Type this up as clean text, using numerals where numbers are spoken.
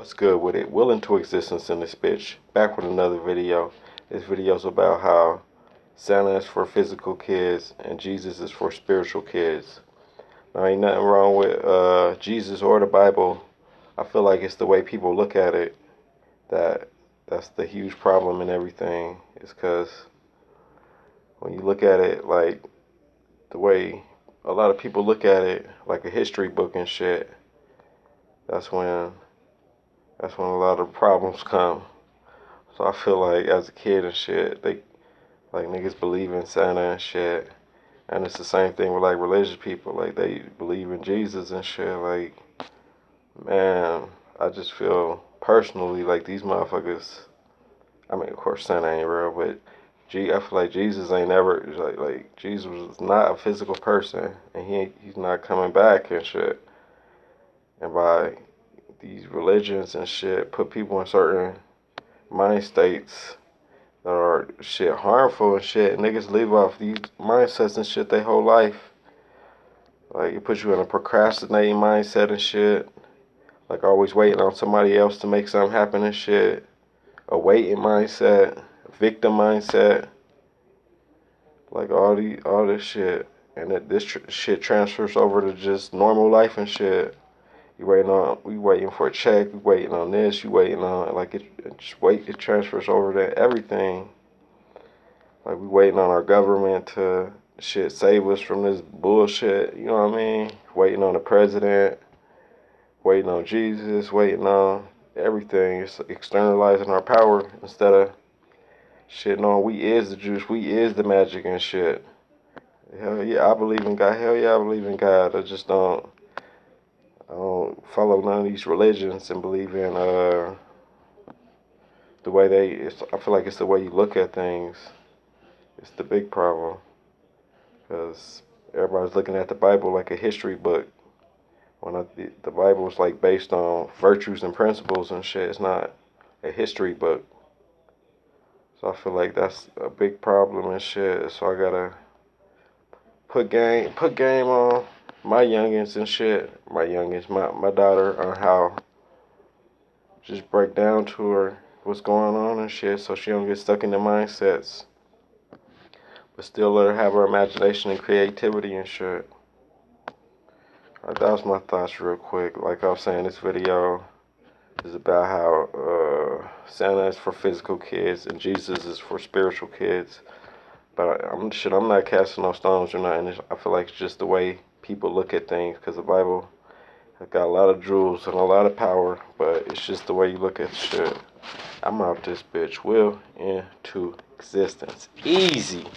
What's good with it? Will into existence in this bitch. Back with another video. This video's about how Santa is for physical kids and Jesus is for spiritual kids. Now ain't nothing wrong with Jesus or the Bible. I feel like it's the way people look at it that's the huge problem in everything. Is because when you look at it like the way a lot of people look at it like a history book and shit, that's when that's when a lot of problems come. So I feel like as a kid and shit, they like niggas believe in Santa and shit. And it's the same thing with like religious people. Like they believe in Jesus and shit. Like, man, I just feel personally like these motherfuckers, I mean of course Santa ain't real, but I feel like Jesus ain't never like Jesus was not a physical person and he's not coming back and shit. And by these religions and shit put people in certain mind states that are shit harmful and shit. Niggas live off these mindsets and shit their whole life. Like it puts you in a procrastinating mindset and shit. Like always waiting on somebody else to make something happen and shit. A waiting mindset, a victim mindset. Like all this shit. And this shit transfers over to just normal life and shit. We waiting for a check, we waiting on this, you waiting on like it transfers over to everything. Like we waiting on our government to shit save us from this bullshit, you know what I mean? Waiting on the president, waiting on Jesus, waiting on everything. It's externalizing our power instead of shit knowing we is the juice, we is the magic and shit. Hell yeah, I believe in God. Hell yeah, I believe in God. I don't follow none of these religions and believe in the way I feel like it's the way you look at things. It's the big problem. Because everybody's looking at the Bible like a history book. When the Bible is like based on virtues and principles and shit. It's not a history book. So I feel like that's a big problem and shit. So I gotta put game on my youngins and shit. My daughter on how just break down to her what's going on and shit so she don't get stuck in the mindsets. But still let her have her imagination and creativity and shit. Alright, that was my thoughts real quick. Like I was saying, this video is about how Santa is for physical kids and Jesus is for spiritual kids. But I'm not casting no stones or nothing. I feel like it's just the way people look at things. Because the Bible has got a lot of jewels and a lot of power. But it's just the way you look at shit. I'm out this bitch. Will into existence. Easy.